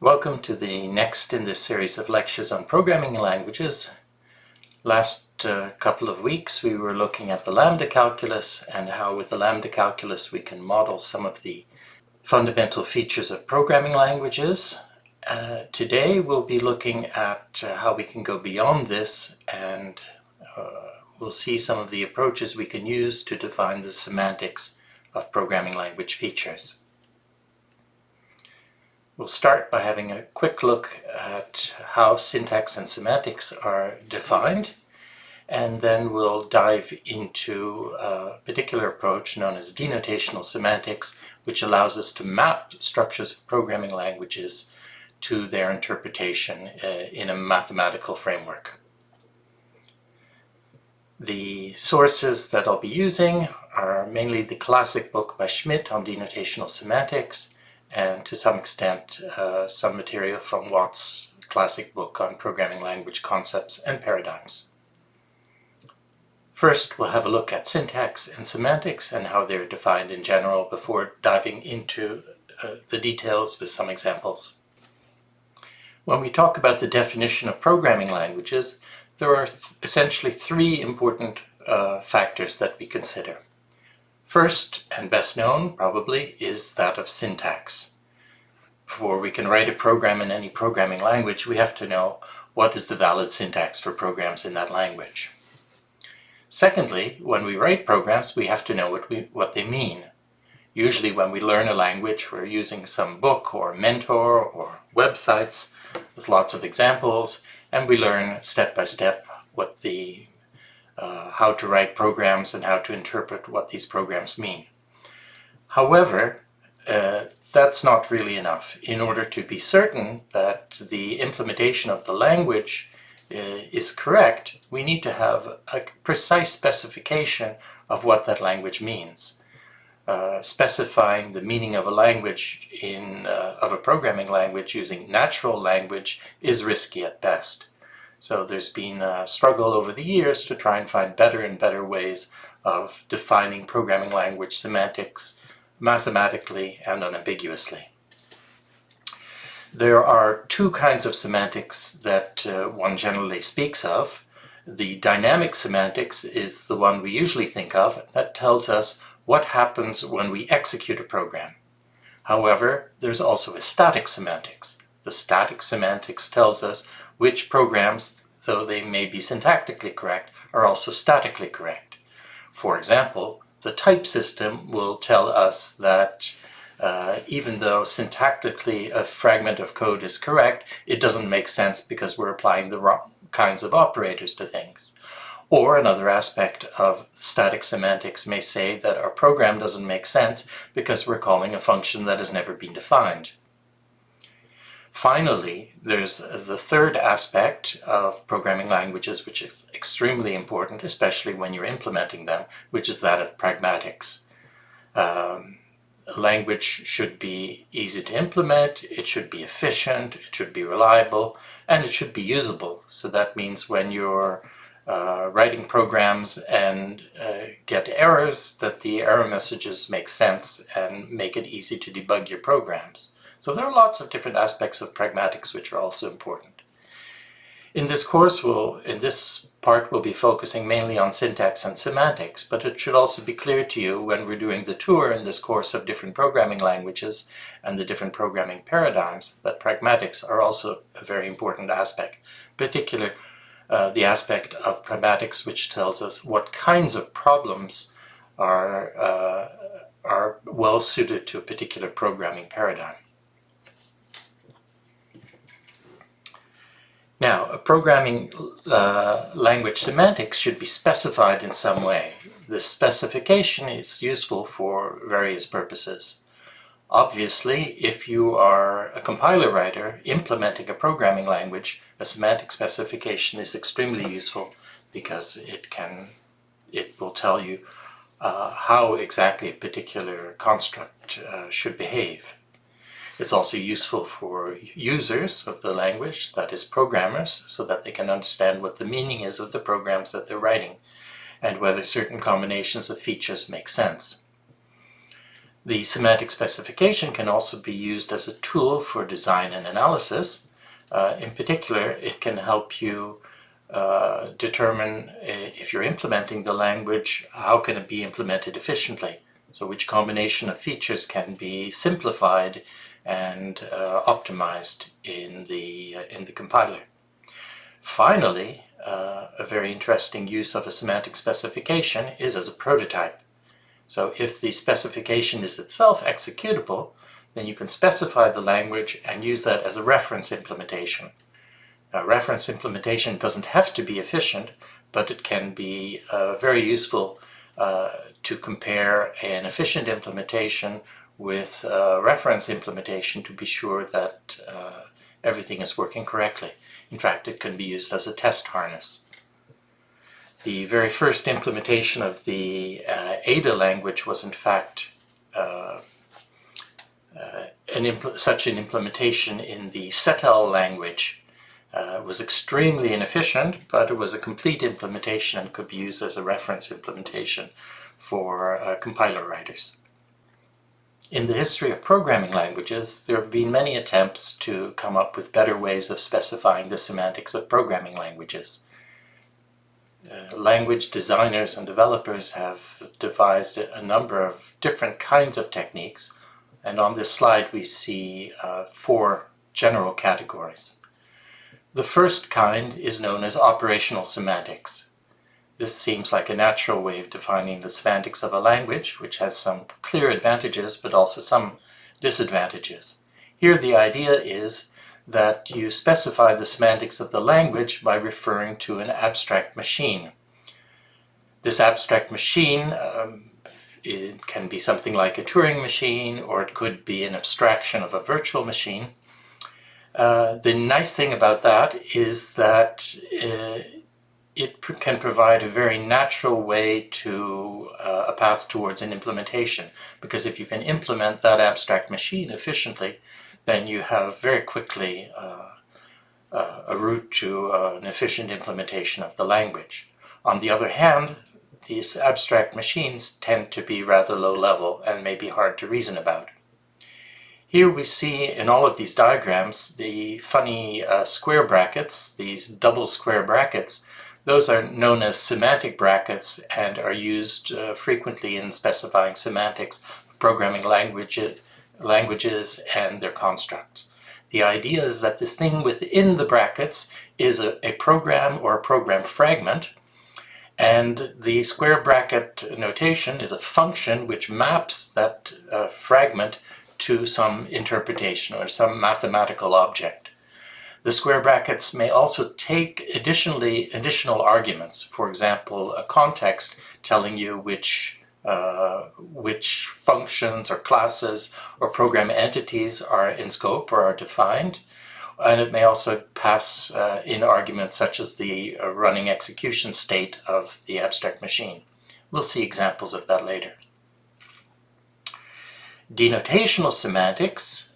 Welcome to the next in this series of lectures on programming languages. Last couple of weeks we were looking at the lambda calculus and how with the lambda calculus we can model some of the fundamental features of programming languages. Today we'll be looking at how we can go beyond this, and we'll see some of the approaches we can use to define the semantics of programming language features. We'll start by having a quick look at how syntax and semantics are defined, and then we'll dive into a particular approach known as denotational semantics, which allows us to map structures of programming languages to their interpretation in a mathematical framework. The sources that I'll be using are mainly the classic book by Schmidt on denotational semantics, and to some extent some material from Watt's classic book on programming language concepts and paradigms. First, we'll have a look at syntax and semantics and how they're defined in general before diving into the details with some examples. When we talk about the definition of programming languages, there are essentially three important factors that we consider. First, and best known probably, is that of syntax. Before we can write a program in any programming language, we have to know what is the valid syntax for programs in that language. Secondly, when we write programs, we have to know what they mean. Usually when we learn a language, we're using some book or mentor or websites with lots of examples, and we learn step by step what how to write programs and how to interpret what these programs mean. However, that's not really enough. In order to be certain that the implementation of the language is correct, we need to have a precise specification of what that language means. Specifying the meaning of a language of a programming language using natural language is risky at best. So there's been a struggle over the years to try and find better and better ways of defining programming language semantics mathematically and unambiguously. There are two kinds of semantics that one generally speaks of. The dynamic semantics is the one we usually think of. That tells us what happens when we execute a program. However, there's also a static semantics. The static semantics tells us which programs, though they may be syntactically correct, are also statically correct. For example, the type system will tell us that even though syntactically a fragment of code is correct, it doesn't make sense because we're applying the wrong kinds of operators to things. Or another aspect of static semantics may say that our program doesn't make sense because we're calling a function that has never been defined. Finally, there's the third aspect of programming languages, which is extremely important, especially when you're implementing them, which is that of pragmatics. A language should be easy to implement, it should be efficient, it should be reliable, and it should be usable. So that means when you're writing programs and get errors, that the error messages make sense and make it easy to debug your programs. So there are lots of different aspects of pragmatics which are also important. In this course, in this part, we'll be focusing mainly on syntax and semantics, but it should also be clear to you when we're doing the tour in this course of different programming languages and the different programming paradigms that pragmatics are also a very important aspect, particularly the aspect of pragmatics which tells us what kinds of problems are well suited to a particular programming paradigm. Now, a programming language semantics should be specified in some way. This specification is useful for various purposes. Obviously, if you are a compiler writer implementing a programming language, a semantic specification is extremely useful because it will tell you how exactly a particular construct should behave. It's also useful for users of the language, that is programmers, so that they can understand what the meaning is of the programs that they're writing and whether certain combinations of features make sense. The semantic specification can also be used as a tool for design and analysis. In particular, it can help you determine if you're implementing the language, how can it be implemented efficiently? So which combination of features can be simplified and optimized in the compiler. Finally, a very interesting use of a semantic specification is as a prototype. So if the specification is itself executable, then you can specify the language and use that as a reference implementation. Now, reference implementation doesn't have to be efficient, but it can be very useful to compare an efficient implementation with reference implementation to be sure that everything is working correctly. In fact, it can be used as a test harness. The very first implementation of the Ada language was in fact such an implementation in the Cetel language. It was extremely inefficient, but it was a complete implementation and could be used as a reference implementation for compiler writers. In the history of programming languages, there have been many attempts to come up with better ways of specifying the semantics of programming languages. Language designers and developers have devised a number of different kinds of techniques, and on this slide we see 4 general categories. The first kind is known as operational semantics. This seems like a natural way of defining the semantics of a language, which has some clear advantages but also some disadvantages. Here the idea is that you specify the semantics of the language by referring to an abstract machine. This abstract machine it can be something like a Turing machine, or it could be an abstraction of a virtual machine. The nice thing about that is that it can provide a very natural way to a path towards an implementation, because if you can implement that abstract machine efficiently, then you have very quickly a route to an efficient implementation of the language. On the other hand, these abstract machines tend to be rather low level and may be hard to reason about. Here we see in all of these diagrams the funny square brackets, these double square brackets. Those are known as semantic brackets and are used frequently in specifying semantics of programming languages and their constructs. The idea is that the thing within the brackets is a program or a program fragment, and the square bracket notation is a function which maps that fragment to some interpretation or some mathematical object. The square brackets may also take additional arguments, for example, a context telling you which functions or classes or program entities are in scope or are defined. And it may also pass in arguments such as the running execution state of the abstract machine. We'll see examples of that later. Denotational semantics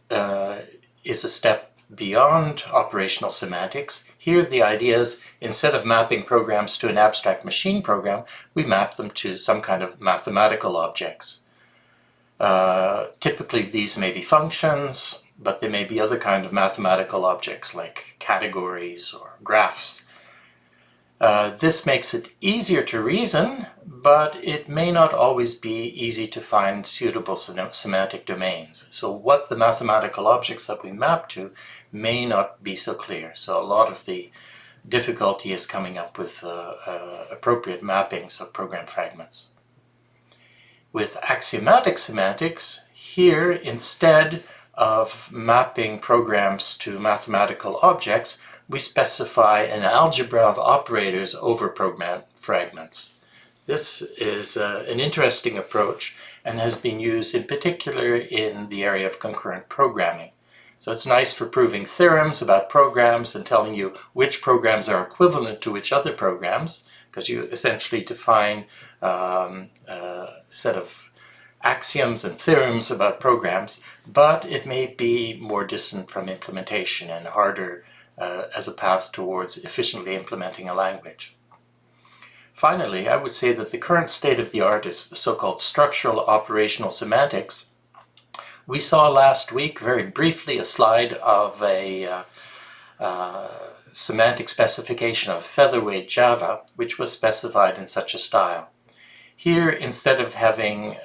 is a step beyond operational semantics. Here the idea is, instead of mapping programs to an abstract machine program, we map them to some kind of mathematical objects. Typically these may be functions, but they may be other kind of mathematical objects like categories or graphs. This makes it easier to reason, but it may not always be easy to find suitable semantic domains. So what the mathematical objects that we map to may not be so clear. So a lot of the difficulty is coming up with appropriate mappings of program fragments. With axiomatic semantics, here instead of mapping programs to mathematical objects, we specify an algebra of operators over program fragments. This is an interesting approach and has been used in particular in the area of concurrent programming. So it's nice for proving theorems about programs and telling you which programs are equivalent to which other programs, because you essentially define a set of axioms and theorems about programs, but it may be more distant from implementation and harder as a path towards efficiently implementing a language. Finally, I would say that the current state of the art is the so-called structural operational semantics, We saw last week, very briefly, a slide of a semantic specification of featherweight Java, which was specified in such a style. Here, instead of having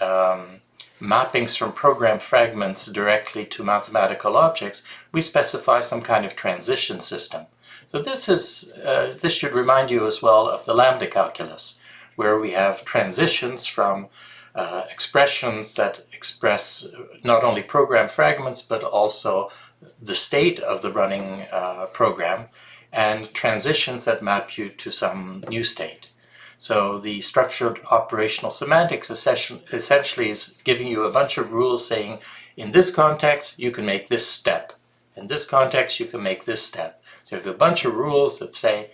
mappings from program fragments directly to mathematical objects, we specify some kind of transition system. So this should remind you as well of the lambda calculus, where we have transitions from expressions that express not only program fragments but also the state of the running program, and transitions that map you to some new state. So the structured operational semantics essentially is giving you a bunch of rules saying, in this context you can make this step, in this context you can make this step. So you have a bunch of rules that say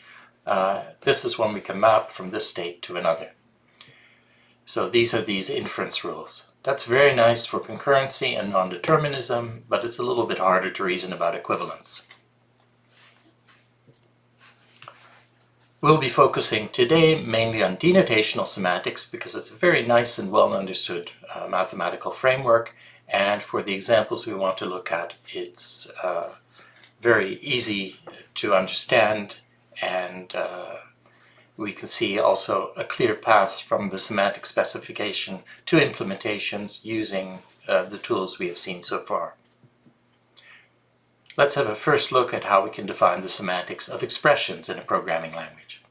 this is when we can map from this state to another. So these are these inference rules. That's very nice for concurrency and non-determinism, but it's a little bit harder to reason about equivalence. We'll be focusing today mainly on denotational semantics because it's a very nice and well understood mathematical framework, and for the examples we want to look at, it's very easy to understand, and we can see also a clear path from the semantic specification to implementations using the tools we have seen so far. Let's have a first look at how we can define the semantics of expressions in a programming language.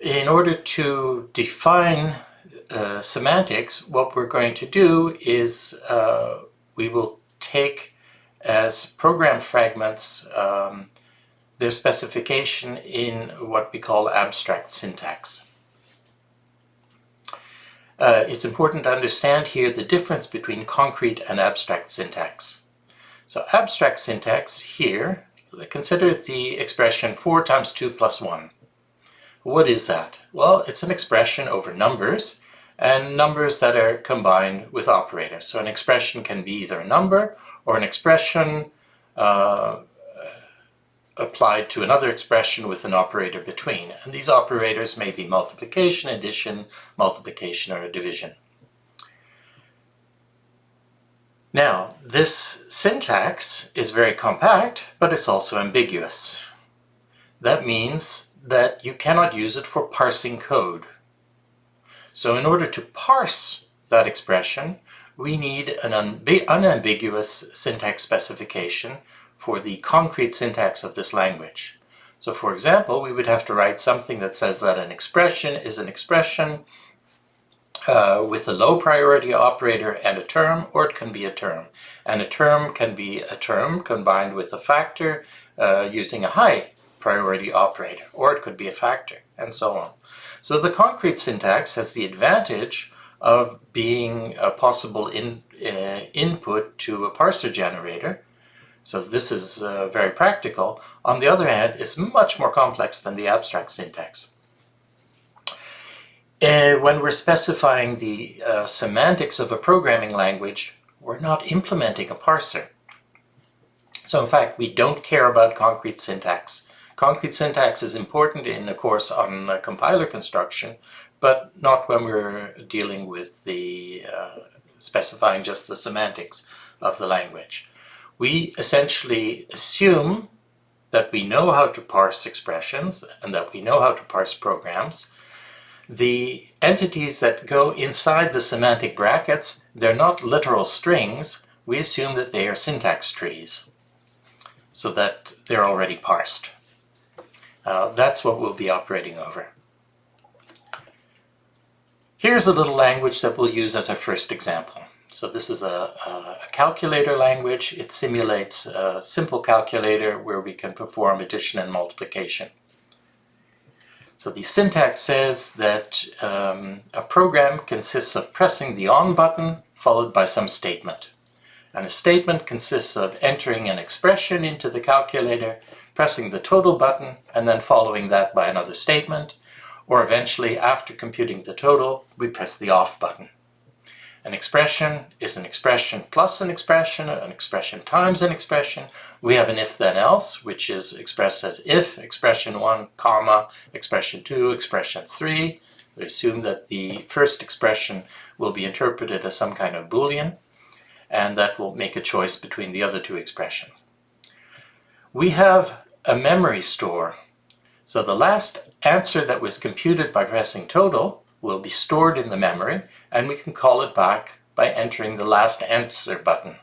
In order to define semantics, what we're going to do is we will take as program fragments their specification in what we call abstract syntax. It's important to understand here the difference between concrete and abstract syntax. So abstract syntax here, consider the expression 4 times 2 plus 1. What is that? Well, it's an expression over numbers, and numbers that are combined with operators. So an expression can be either a number or an expression applied to another expression with an operator between. And these operators may be multiplication, addition, multiplication, or division. Now, this syntax is very compact, but it's also ambiguous. That means that you cannot use it for parsing code. So in order to parse that expression, we need an unambiguous syntax specification for the concrete syntax of this language. So for example, we would have to write something that says that an expression is an expression with a low priority operator and a term, or it can be a term. And a term can be a term combined with a factor using a high priority operator, or it could be a factor, and so on. So the concrete syntax has the advantage of being a possible input to a parser generator. So this is very practical. On the other hand, it's much more complex than the abstract syntax. When we're specifying the semantics of a programming language, we're not implementing a parser. So in fact, we don't care about concrete syntax. Concrete syntax is important in a course on compiler construction, but not when we're dealing with the specifying just the semantics of the language. We essentially assume that we know how to parse expressions and that we know how to parse programs. The entities that go inside the semantic brackets, they're not literal strings. We assume that they are syntax trees, so that they're already parsed. That's what we'll be operating over. Here's a little language that we'll use as a first example. So this is a calculator language. It simulates a simple calculator where we can perform addition and multiplication. So the syntax says that a program consists of pressing the on button followed by some statement. And a statement consists of entering an expression into the calculator, pressing the total button, and then following that by another statement, or eventually, after computing the total, we press the off button. An expression is an expression plus an expression times an expression. We have an if-then-else, which is expressed as if expression 1, comma, expression 2, expression 3, We assume that the first expression will be interpreted as some kind of Boolean, and that will make a choice between the other two expressions. We have a memory store. So the last answer that was computed by pressing total will be stored in the memory, and we can call it back by entering the last answer button.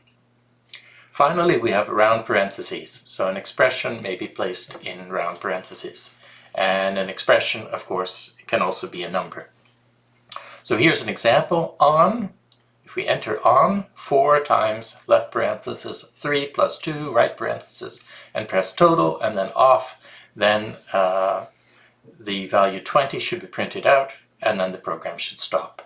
Finally, we have round parentheses. So an expression may be placed in round parentheses. And an expression, of course, can also be a number. So here's an example. On, if we enter on 4 times left parenthesis 3 plus 2 right parenthesis and press total, and then off, then the value 20 should be printed out, and then the program should stop.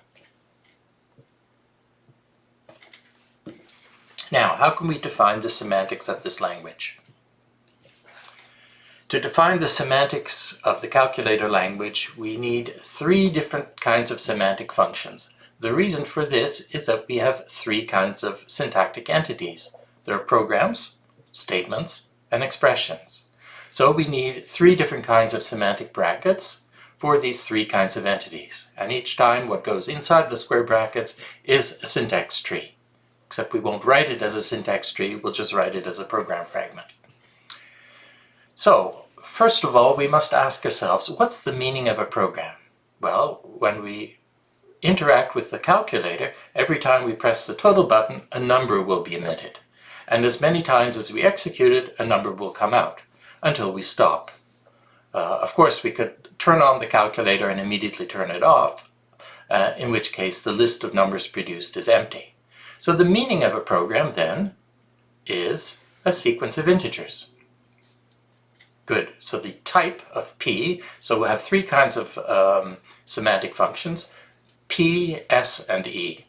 Now, how can we define the semantics of this language? To define the semantics of the calculator language, we need 3 different kinds of semantic functions. The reason for this is that we have 3 kinds of syntactic entities. There are programs, statements, and expressions. So we need 3 different kinds of semantic brackets for these 3 kinds of entities. And each time what goes inside the square brackets is a syntax tree. Except we won't write it as a syntax tree, we'll just write it as a program fragment. So, first of all, we must ask ourselves, what's the meaning of a program? Well, when we interact with the calculator, every time we press the total button, a number will be emitted. And as many times as we execute it, a number will come out until we stop. Of course, we could turn on the calculator and immediately turn it off, in which case the list of numbers produced is empty. So the meaning of a program, then, is a sequence of integers. Good. So the type of P, so we'll have 3 kinds of semantic functions, P, S, and E.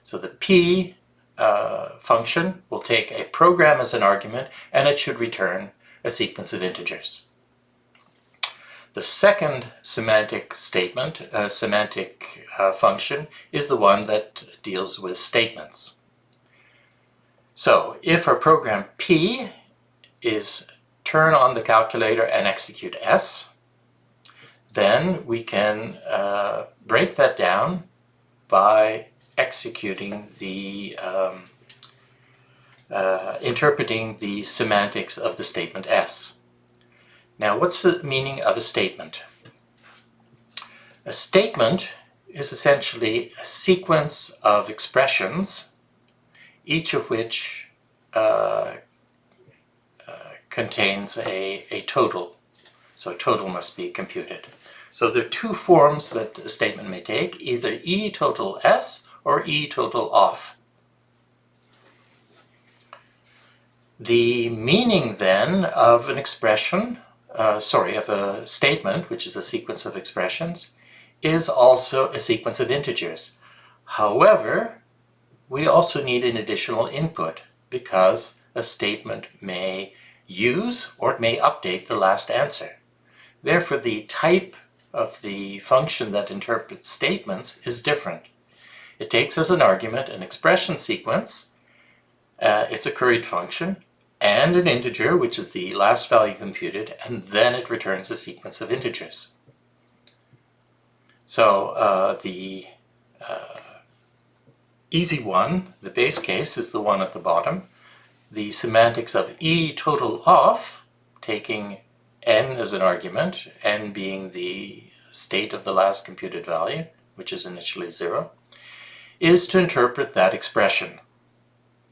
So the P function will take a program as an argument, and it should return a sequence of integers. The second semantic statement, semantic function, is the one that deals with statements. So if our program P is turn on the calculator and execute S, then we can break that down by executing the, interpreting the semantics of the statement S. Now, what's the meaning of a statement? A statement is essentially a sequence of expressions, each of which contains a total. So a total must be computed. So there are 2 forms that a statement may take, either E total S or E total off. The meaning then of an expression, of a statement, which is a sequence of expressions, is also a sequence of integers. However, we also need an additional input because a statement may use or it may update the last answer. Therefore, the type of the function that interprets statements is different. It takes as an argument an expression sequence, it's a curried function, and an integer, which is the last value computed, and then it returns a sequence of integers. So the easy one, the base case, is the one at the bottom. The semantics of E total off, taking n as an argument, n being the state of the last computed value, which is initially 0, is to interpret that expression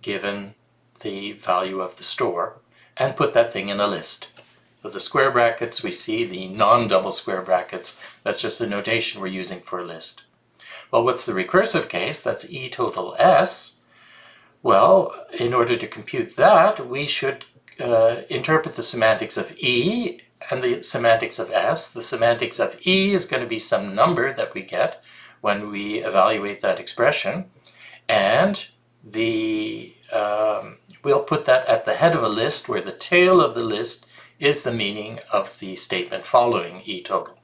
given the value of the store and put that thing in a list. So the square brackets we see, the non-double square brackets, that's just the notation we're using for a list. Well, what's the recursive case? That's E total S. Well, in order to compute that, we should interpret the semantics of E and the semantics of S. The semantics of E is going to be some number that we get when we evaluate that expression, and we'll put that at the head of a list where the tail of the list is the meaning of the statement following E total.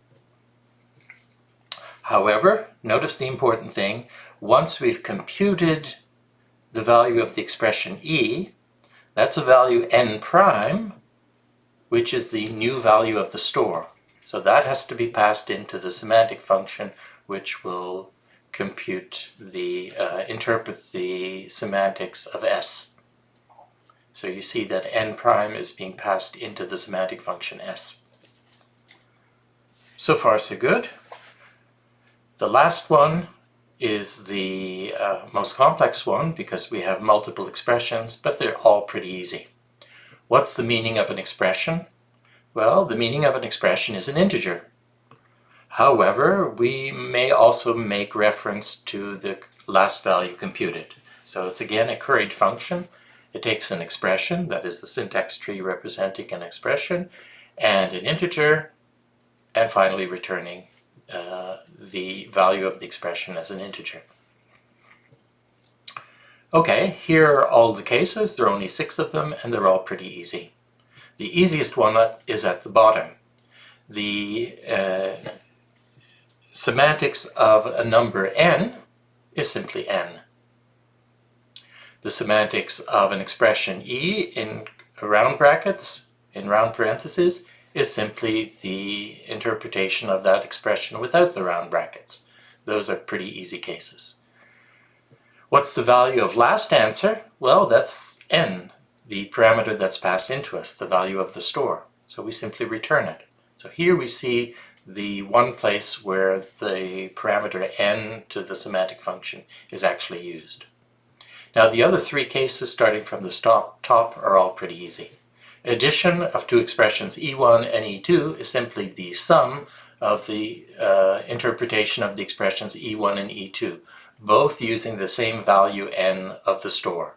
However, notice the important thing, once we've computed the value of the expression E, that's a value n prime, which is the new value of the store. So that has to be passed into the semantic function which will interpret the semantics of S. So you see that n prime is being passed into the semantic function S. So far so good. The last one is the most complex one because we have multiple expressions, but they're all pretty easy. What's the meaning of an expression? Well, the meaning of an expression is an integer. However, we may also make reference to the last value computed. So it's again a curried function. It takes an expression, that is the syntax tree representing an expression, and an integer, and finally returning the value of the expression as an integer. Okay, here are all the cases. There are only 6 of them, and they're all pretty easy. The easiest one is at the bottom. The semantics of a number n is simply n. The semantics of an expression e in round brackets, in round parentheses, is simply the interpretation of that expression without the round brackets. Those are pretty easy cases. What's the value of last answer? Well, that's n, the parameter that's passed into us, the value of the store. So we simply return it. So here we see the one place where the parameter n to the semantic function is actually used. Now the other 3 cases starting from the top are all pretty easy. Addition of 2 expressions e1 and e2 is simply the sum of the interpretation of the expressions e1 and e2, both using the same value n of the store.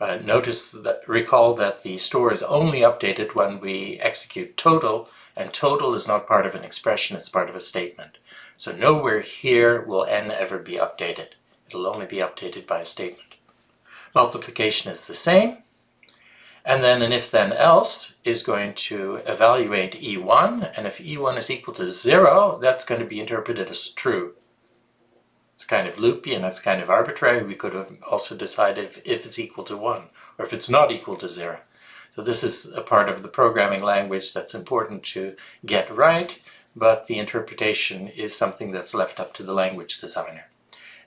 Recall that the store is only updated when we execute total, and total is not part of an expression, it's part of a statement. So nowhere here will n ever be updated. It'll only be updated by a statement. Multiplication is the same. And then an if-then-else is going to evaluate e1, and if e1 is equal to 0, that's going to be interpreted as true. It's kind of loopy and it's kind of arbitrary. We could have also decided if it's equal to 1, or if it's not equal to 0. So this is a part of the programming language that's important to get right, but the interpretation is something that's left up to the language designer.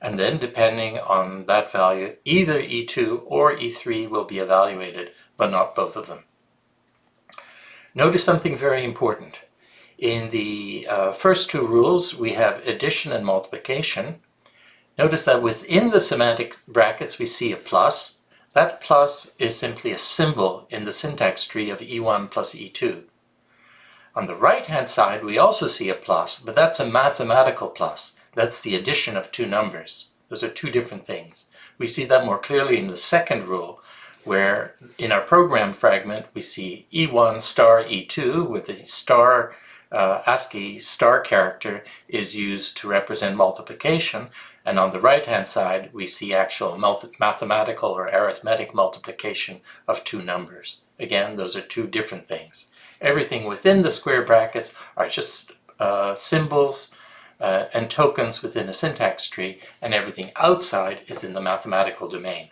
And then, depending on that value, either E2 or E3 will be evaluated, but not both of them. Notice something very important. In the first 2 rules, we have addition and multiplication. Notice that within the semantic brackets, we see a plus. That plus is simply a symbol in the syntax tree of E1 plus E2. On the right-hand side, we also see a plus, but that's a mathematical plus. That's the addition of 2 numbers. Those are 2 different things. We see that more clearly in the second rule, where in our program fragment we see E1 star E2, with the star ASCII star character is used to represent multiplication, and on the right-hand side we see actual mathematical or arithmetic multiplication of 2 numbers. Again, those are 2 different things. Everything within the square brackets are just symbols and tokens within a syntax tree, and everything outside is in the mathematical domain.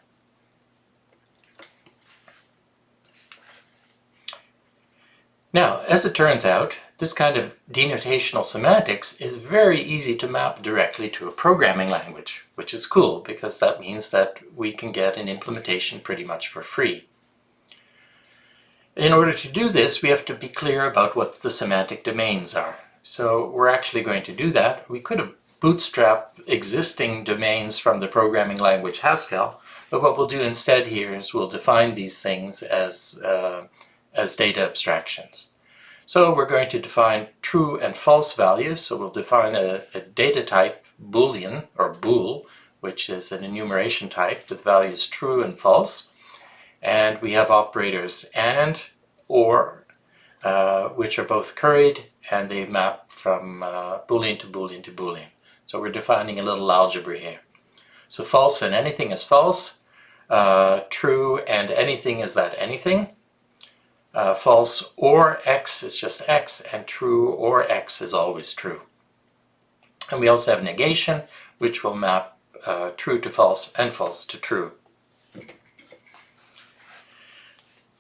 Now, as it turns out, this kind of denotational semantics is very easy to map directly to a programming language, which is cool because that means that we can get an implementation pretty much for free. In order to do this, we have to be clear about what the semantic domains are. So we're actually going to do that. We could have bootstrapped existing domains from the programming language Haskell, but what we'll do instead here is we'll define these things as data abstractions. So we're going to define true and false values. So we'll define a data type Boolean, or bool, which is an enumeration type with values true and false. And we have operators and, or, which are both curried, and they map from Boolean to Boolean to Boolean. So we're defining a little algebra here. So false and anything is false, true and anything is that anything, false or x is just x, and true or x is always true. And we also have negation, which will map true to false and false to true.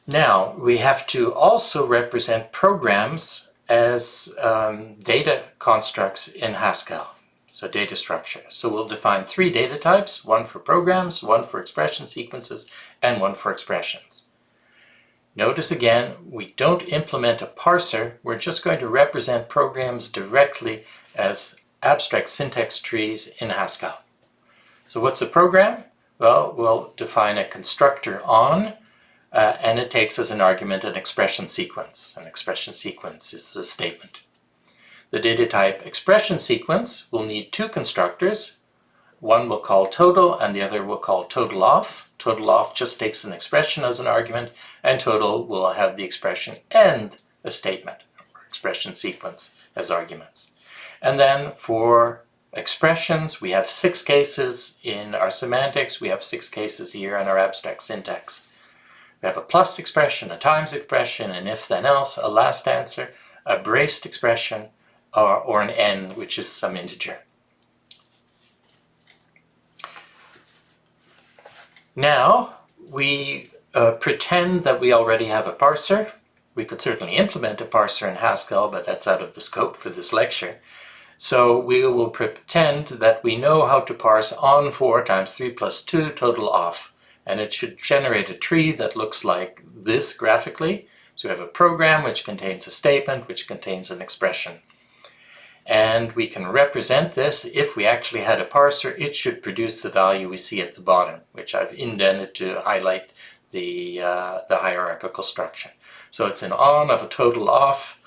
Now, we have to also represent programs as data constructs in Haskell. So data structure. So we'll define 3 data types, one for programs, one for expression sequences, and one for expressions. Notice again, we don't implement a parser, we're just going to represent programs directly as abstract syntax trees in Haskell. So what's a program? Well, we'll define a constructor on, and it takes as an argument an expression sequence. An expression sequence is a statement. The data type expression sequence will need 2 constructors. One we'll call total and the other we'll call total off. Total off just takes an expression as an argument, and total will have the expression and a statement, or expression sequence, as arguments. And then for expressions, we have 6 cases in our semantics, we have 6 cases here in our abstract syntax. We have a plus expression, a times expression, an if then else, a last answer, a braced expression, or an n, which is some integer. Now, we pretend that we already have a parser. We could certainly implement a parser in Haskell, but that's out of the scope for this lecture. So we will pretend that we know how to parse on 4 times 3 plus 2 total off. And it should generate a tree that looks like this graphically. So we have a program which contains a statement, which contains an expression. And we can represent this. If we actually had a parser, it should produce the value we see at the bottom, which I've indented to highlight the hierarchical structure. So it's an on of a total off,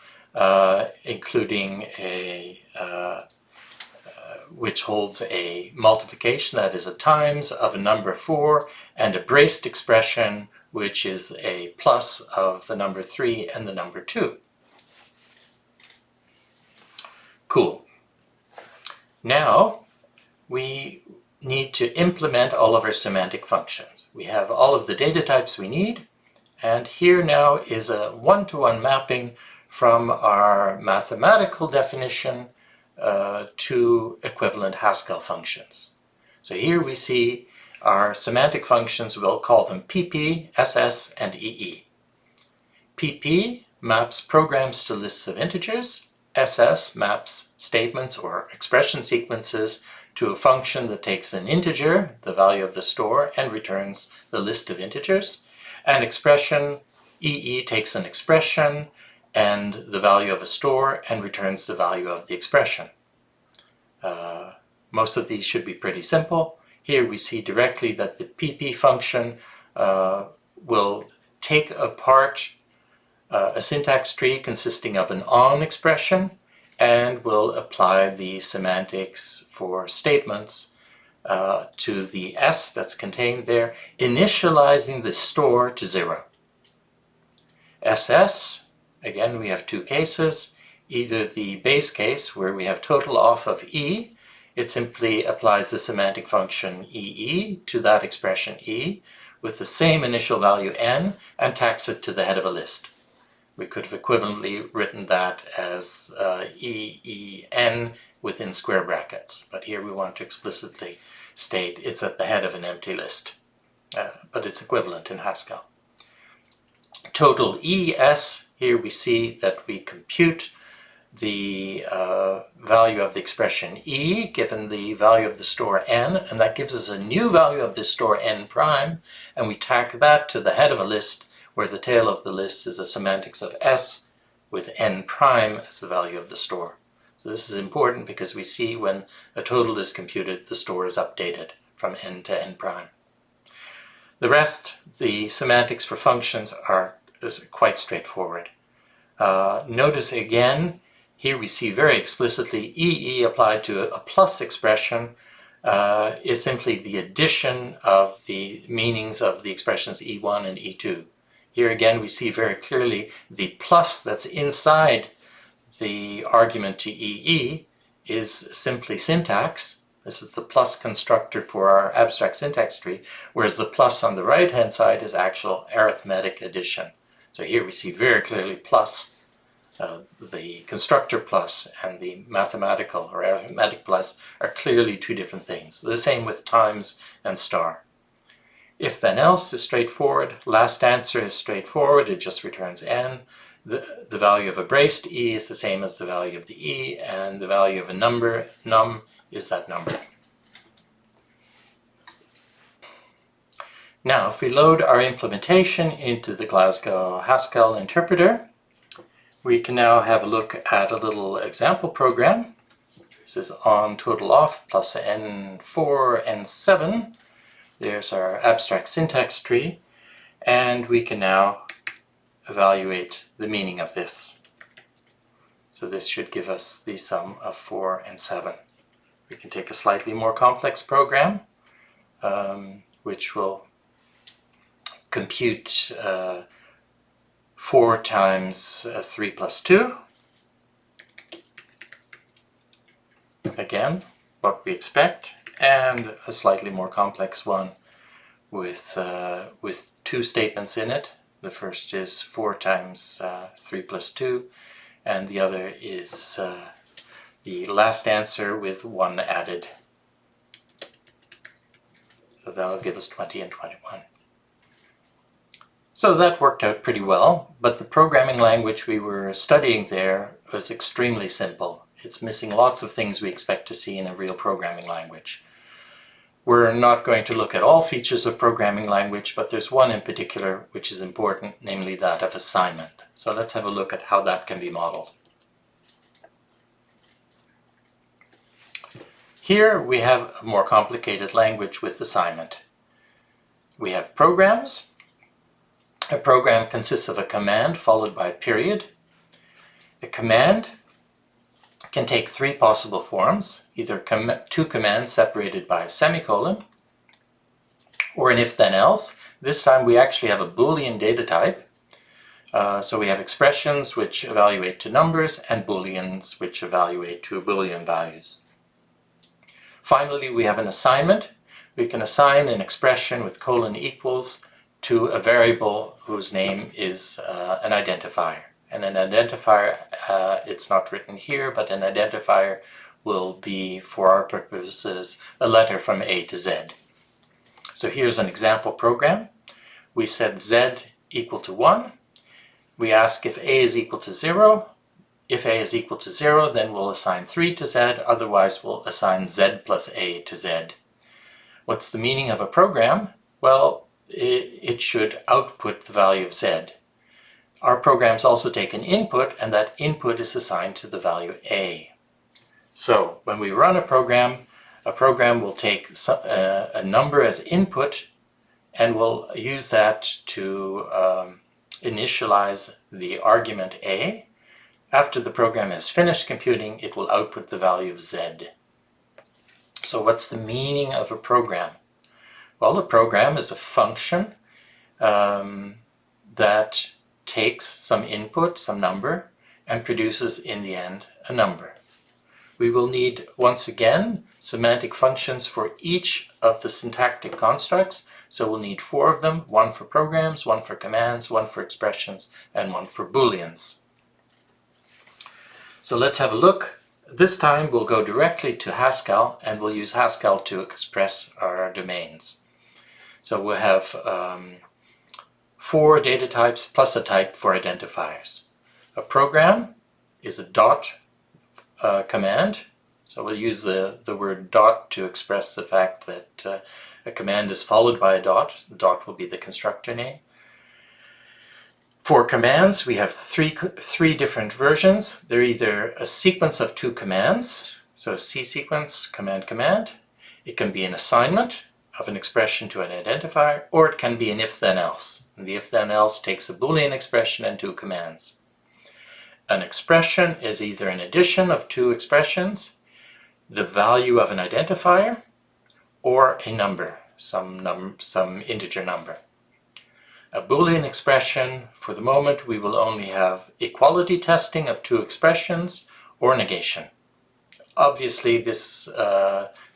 including a which holds a multiplication, that is a times, of a number 4, and a braced expression, which is a plus of the number 3 and the number 2. Cool. Now we need to implement all of our semantic functions. We have all of the data types we need, and here now is a one-to-one mapping from our mathematical definition to equivalent Haskell functions. So here we see our semantic functions. We'll call them PP, SS, and EE. PP maps programs to lists of integers. SS maps statements or expression sequences to a function that takes an integer, the value of the store, and returns the list of integers. And expression, EE, takes an expression and the value of a store and returns the value of the expression. Most of these should be pretty simple. Here we see directly that the PP function will take apart a syntax tree consisting of an on expression and will apply the semantics for statements to the S that's contained there, initializing the store to 0. SS, again, we have 2 cases. Either the base case, where we have total off of E, it simply applies the semantic function EE to that expression E with the same initial value n and tacks it to the head of a list. We could have equivalently written that as EEN within square brackets, but here we want to explicitly state it's at the head of an empty list, but it's equivalent in Haskell. Total ES, here we see that we compute the value of the expression E given the value of the store n, and that gives us a new value of the store n prime, and we tack that to the head of a list where the tail of the list is a semantics of S with n prime as the value of the store. So this is important because we see when a total is computed, the store is updated from n to n prime. The rest, the semantics for functions, is quite straightforward. Notice again, here we see very explicitly EE applied to a plus expression is simply the addition of the meanings of the expressions E1 and E2. Here again we see very clearly the plus that's inside the argument to EE is simply syntax. This is the plus constructor for our abstract syntax tree, whereas the plus on the right hand side is actual arithmetic addition. So here we see very clearly plus, the constructor plus and the mathematical or arithmetic plus are clearly 2 different things. The same with times and star. If then else is straightforward. Last answer is straightforward. It just returns n. The value of a braced E is the same as the value of the E, and the value of a number, num, is that number. Now, if we load our implementation into the Glasgow Haskell interpreter, we can now have a look at a little example program. This is on total off plus n4, n7. There's our abstract syntax tree, and we can now evaluate the meaning of this. So this should give us the sum of 4 and 7. We can take a slightly more complex program, which will compute 4 times 3 plus 2. Again, what we expect, and a slightly more complex one with 2 statements in it. The first is 4 times 3 plus 2, and the other is the last answer with 1 added. So that'll give us 20 and 21. So that worked out pretty well, but the programming language we were studying there was extremely simple. It's missing lots of things we expect to see in a real programming language. We're not going to look at all features of programming language, but there's one in particular which is important, namely that of assignment. So let's have a look at how that can be modeled. Here we have a more complicated language with assignment. We have programs. A program consists of a command followed by a period. A command can take 3 possible forms, either 2 commands separated by a semicolon, or an if-then-else. This time we actually have a Boolean data type. So we have expressions which evaluate to numbers and Booleans which evaluate to Boolean values. Finally, we have an assignment. We can assign an expression with colon equals to a variable whose name is an identifier. And an identifier, it's not written here, but an identifier will be, for our purposes, a letter from A to Z. So here's an example program. We set Z equal to 1. We ask if A is equal to 0. If A is equal to 0, then we'll assign 3 to Z, otherwise we'll assign Z plus A to Z. What's the meaning of a program? Well, it should output the value of Z. Our programs also take an input, and that input is assigned to the value A. So when we run a program will take a number as input, and we'll use that to initialize the argument A. After the program has finished computing, it will output the value of Z. So what's the meaning of a program? Well, a program is a function that takes some input, some number, and produces in the end a number. We will need, once again, semantic functions for each of the syntactic constructs. So we'll need 4 of them, 1 for programs, 1 for commands, 1 for expressions, and 1 for Booleans. So let's have a look. This time we'll go directly to Haskell, and we'll use Haskell to express our domains. So we'll have 4 data types plus a type for identifiers. A program is a dot command. So we'll use the word dot to express the fact that a command is followed by a dot. The dot will be the constructor name. For commands, we have three different versions. They're either a sequence of 2 commands, so C sequence, command, command. It can be an assignment of an expression to an identifier, or it can be an if-then-else. And the if-then-else takes a Boolean expression and 2 commands. An expression is either an addition of 2 expressions, the value of an identifier, or a number, some integer number. A Boolean expression, for the moment, we will only have equality testing of 2 expressions or negation. Obviously, this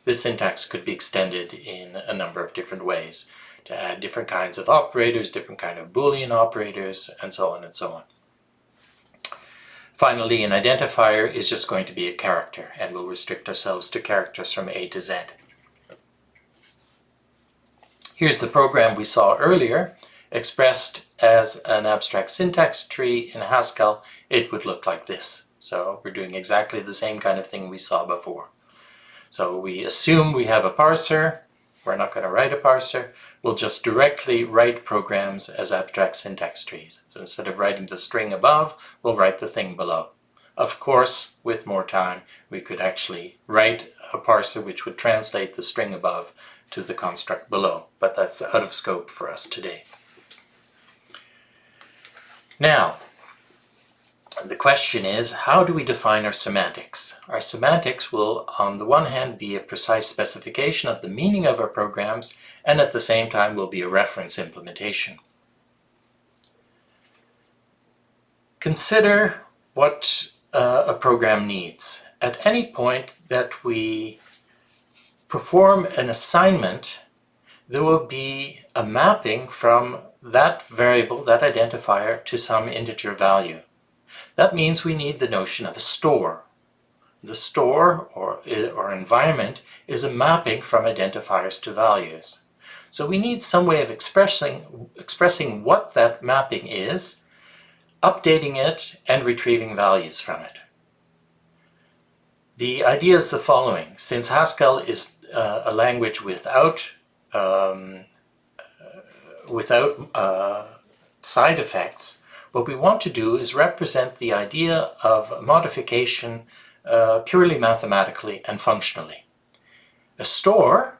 syntax could be extended in a number of different ways to add different kinds of operators, different kind of Boolean operators, and so on and so on. Finally, an identifier is just going to be a character, and we'll restrict ourselves to characters from A to Z. Here's the program we saw earlier. Expressed as an abstract syntax tree in Haskell, it would look like this. So we're doing exactly the same kind of thing we saw before. So we assume we have a parser. We're not going to write a parser. We'll just directly write programs as abstract syntax trees. So instead of writing the string above, we'll write the thing below. Of course, with more time, we could actually write a parser which would translate the string above to the construct below, but that's out of scope for us today. Now, the question is, how do we define our semantics? Our semantics will, on the one hand, be a precise specification of the meaning of our programs, and at the same time will be a reference implementation. Consider what a program needs. At any point that we perform an assignment, there will be a mapping from that variable, that identifier, to some integer value. That means we need the notion of a store. The store, or environment, is a mapping from identifiers to values. So we need some way of expressing what that mapping is, updating it, and retrieving values from it. The idea is the following. Since Haskell is a language without side effects, what we want to do is represent the idea of modification purely mathematically and functionally. A store,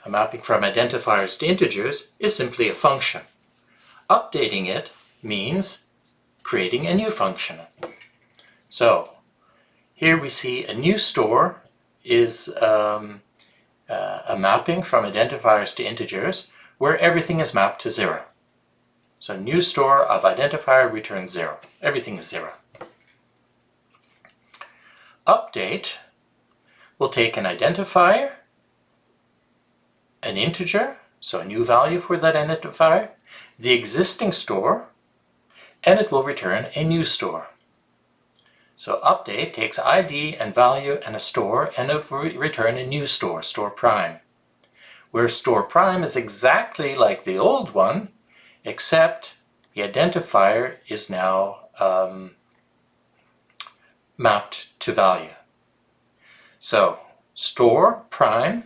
a mapping from identifiers to integers, is simply a function. Updating it means creating a new function. So here we see a new store is a mapping from identifiers to integers where everything is mapped to 0. So new store of identifier returns 0. Everything is 0. Update will take an identifier, an integer, so a new value for that identifier, the existing store, and it will return a new store. So update takes ID and value and a store, and it will return a new store, store prime. Where store prime is exactly like the old one, except the identifier is now mapped to value. So store prime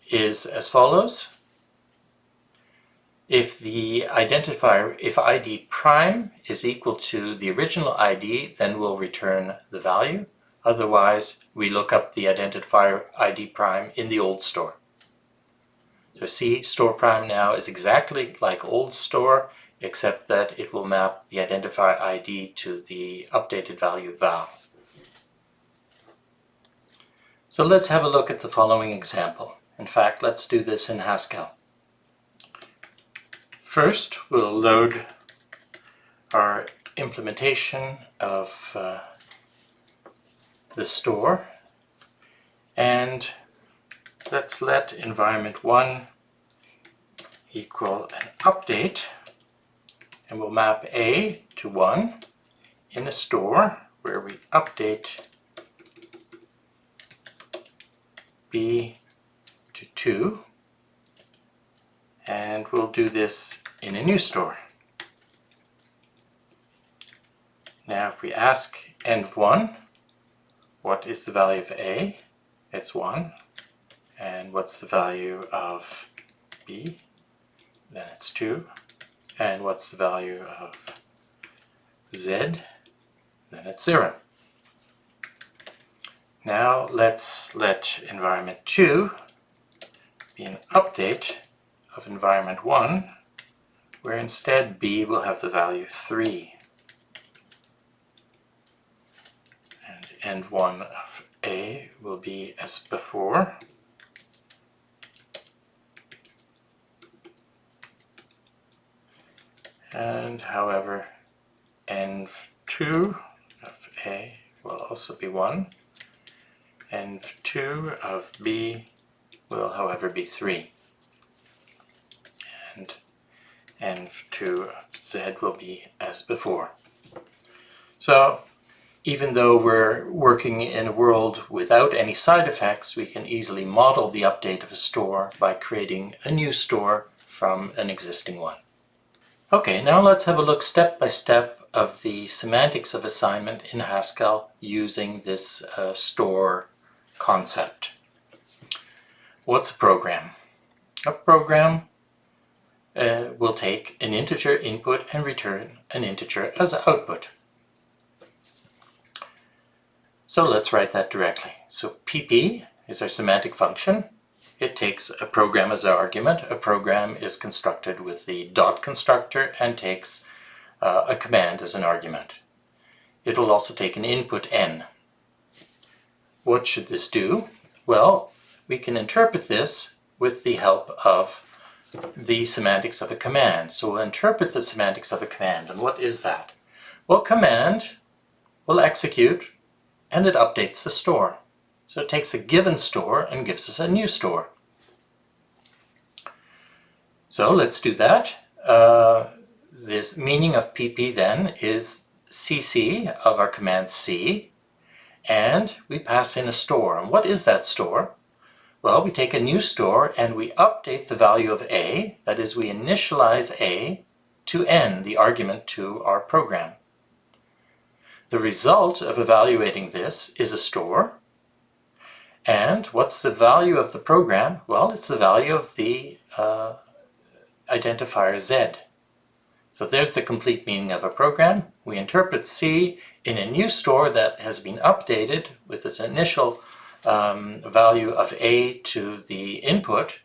is as follows. If the identifier, if ID prime is equal to the original ID, then we'll return the value. Otherwise, we look up the identifier ID prime in the old store. So see, store prime now is exactly like old store, except that it will map the identifier ID to the updated value val. So let's have a look at the following example. In fact, let's do this in Haskell. First, we'll load our implementation of the store, and let's let environment1 equal an update, and we'll map A to 1 in a store where we update B to 2, and we'll do this in a new store. Now if we ask env1, what is the value of A? It's 1. And what's the value of B? Then it's 2. And what's the value of Z? Then it's 0. Now let's let environment2 be an update of environment1, where instead B will have the value 3. And env1 of A will be as before. And however, env2 of A will also be 1. Env2 of B will, however, be 3. And env2 of Z will be as before. So, even though we're working in a world without any side effects, we can easily model the update of a store by creating a new store from an existing one. Okay, now let's have a look step by step of the semantics of assignment in Haskell using this store concept. What's a program? A program will take an integer input and return an integer as output. So let's write that directly. So pp is our semantic function. It takes a program as an argument. A program is constructed with the dot constructor and takes a command as an argument. It will also take an input n. What should this do? Well, we can interpret this with the help of the semantics of a command. So we'll interpret the semantics of a command. And what is that? Well, command will execute and it updates the store. So it takes a given store and gives us a new store. So let's do that. This meaning of pp then is cc of our command c, and we pass in a store. And what is that store? Well, we take a new store and we update the value of a, that is, we initialize a to n, the argument to our program. The result of evaluating this is a store. And what's the value of the program? Well, it's the value of the identifier z. So there's the complete meaning of a program. We interpret C in a new store that has been updated with its initial value of A to the input,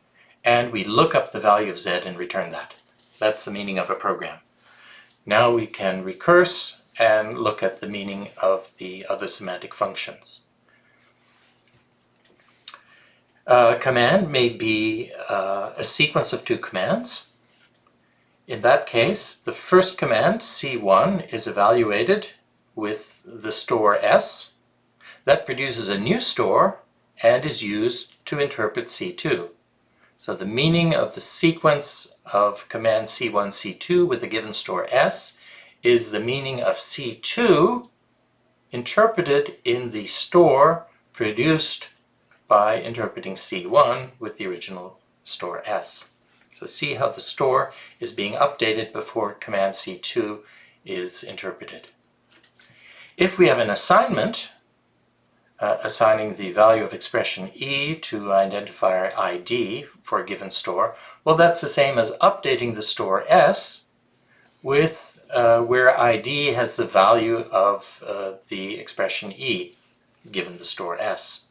and we look up the value of Z and return that. That's the meaning of a program. Now we can recurse and look at the meaning of the other semantic functions. A command may be a sequence of two commands. In that case, the first command, C1, is evaluated with the store S. That produces a new store and is used to interpret C2. So the meaning of the sequence of command C1, C2 with a given store S is the meaning of C2 interpreted in the store produced by interpreting C1 with the original store S. So see how the store is being updated before command C2 is interpreted. If we have an assignment, assigning the value of expression E to identifier ID for a given store, well, that's the same as updating the store S with where ID has the value of the expression E given the store S.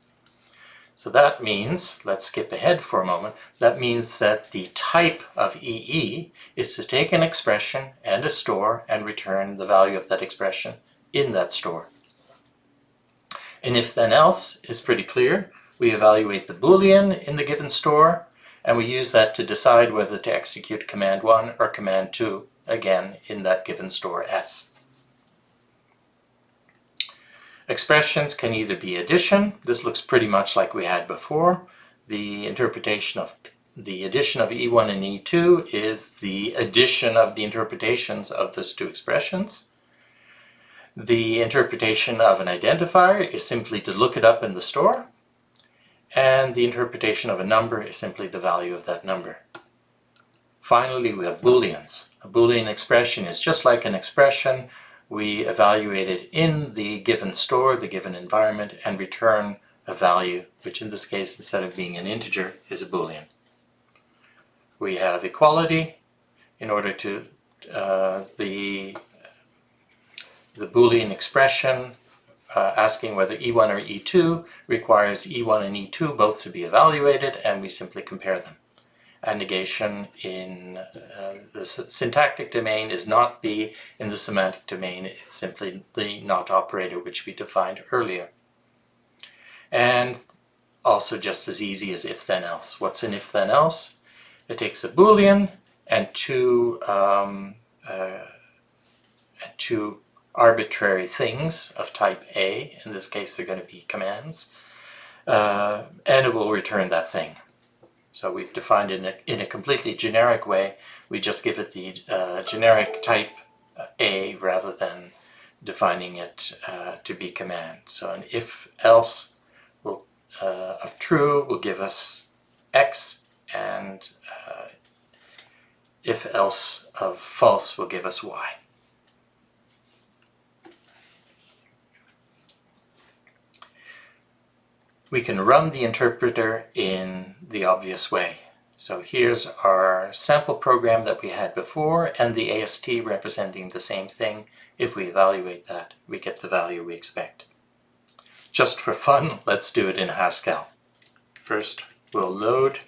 So that means, let's skip ahead for a moment, that means that the type of EE is to take an expression and a store and return the value of that expression in that store. And if then else is pretty clear. We evaluate the Boolean in the given store and we use that to decide whether to execute command 1 or command 2, again in that given store S. Expressions can either be addition. This looks pretty much like we had before. The interpretation of the addition of E1 and E2 is the addition of the interpretations of those two expressions. The interpretation of an identifier is simply to look it up in the store. And the interpretation of a number is simply the value of that number. Finally, we have Booleans. A Boolean expression is just like an expression. We evaluate it in the given store, the given environment, and return a value, which in this case, instead of being an integer, is a Boolean. We have equality. In order to the Boolean expression asking whether E1 or E2 requires E1 and E2 both to be evaluated, and we simply compare them. And negation in the syntactic domain is not B. In the semantic domain, it's simply the not operator, which we defined earlier. And also just as easy as if then else. What's an if then else? It takes a Boolean and two arbitrary things of type A. In this case, they're going to be commands. And it will return that thing. So we've defined it in a completely generic way. We just give it the generic type A rather than defining it to be command. So an if else will, of true will give us X, and if else of false will give us Y. we can run the interpreter in the obvious way. So here's our sample program that we had before and the AST representing the same thing. If we evaluate that, we get the value we expect. Just for fun, let's do it in Haskell. First, we'll load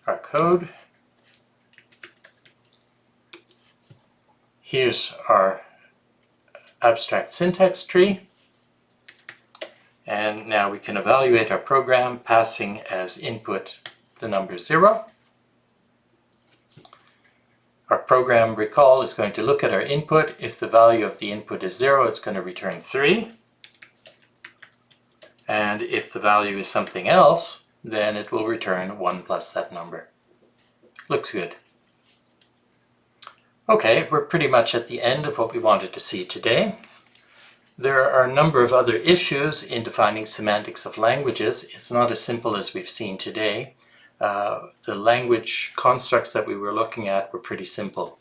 our code. Here's our abstract syntax tree. And now we can evaluate our program passing as input the number 0. Our program, recall, is going to look at our input. If the value of the input is 0, it's going to return 3. And if the value is something else, then it will return 1 plus that number. Looks good. Okay, we're pretty much at the end of what we wanted to see today. There are a number of other issues in defining semantics of languages. It's not as simple as we've seen today. The language constructs that we were looking at were pretty simple.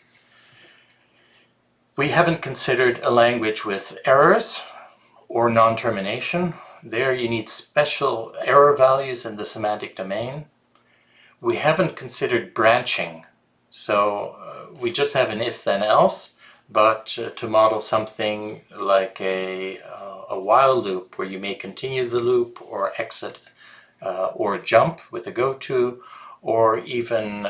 We haven't considered a language with errors or non-termination. There you need special error values in the semantic domain. We haven't considered branching. So we just have an if-then-else. But to model something like a while loop where you may continue the loop or exit or jump with a goto, or even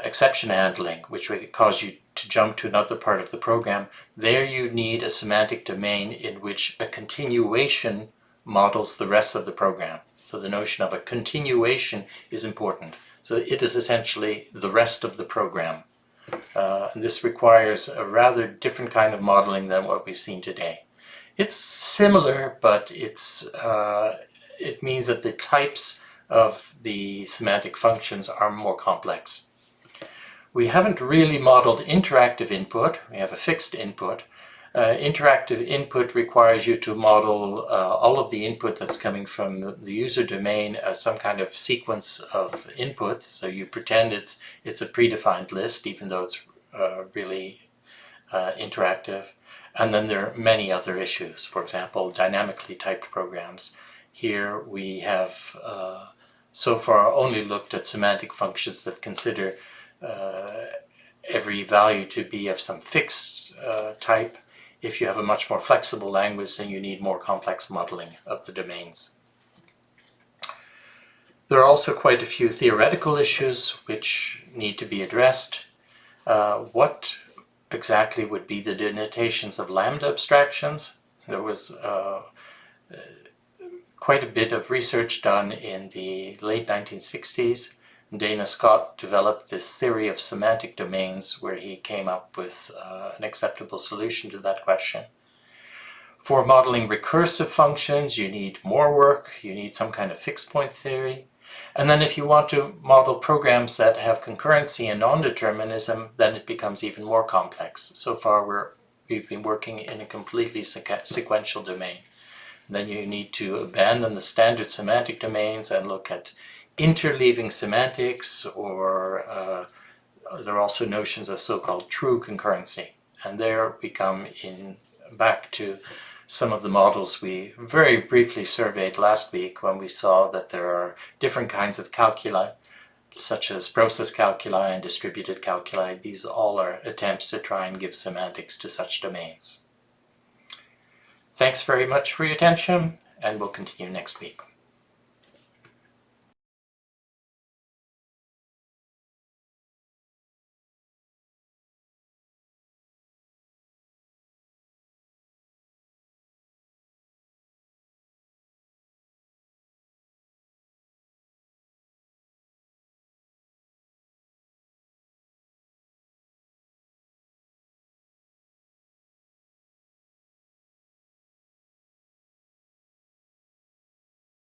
exception handling, which would cause you to jump to another part of the program, there you need a semantic domain in which a continuation models the rest of the program. So the notion of a continuation is important. So it is essentially the rest of the program. And this requires a rather different kind of modeling than what we've seen today. It's similar, but it means that the types of the semantic functions are more complex. We haven't really modeled interactive input. We have a fixed input. Interactive input requires you to model all of the input that's coming from the user domain as some kind of sequence of inputs. So you pretend it's a predefined list, even though it's really interactive. And then there are many other issues. For example, dynamically typed programs. Here we have so far only looked at semantic functions that consider every value to be of some fixed type. If you have a much more flexible language, then you need more complex modeling of the domains. There are also quite a few theoretical issues which need to be addressed. What exactly would be the denotations of lambda abstractions? There was quite a bit of research done in the late 1960s. Dana Scott developed this theory of semantic domains where he came up with an acceptable solution to that question. For modeling recursive functions, you need more work. You need some kind of fixed point theory. And then if you want to model programs that have concurrency and non-determinism, then it becomes even more complex. So far we've been working in a completely sequential domain. Then you need to abandon the standard semantic domains and look at interleaving semantics, or there are also notions of so-called true concurrency. And there we come back to some of the models we very briefly surveyed last week when we saw that there are different kinds of calculi, such as process calculi and distributed calculi. These all are attempts to try and give semantics to such domains. Thanks very much for your attention, and we'll continue next week.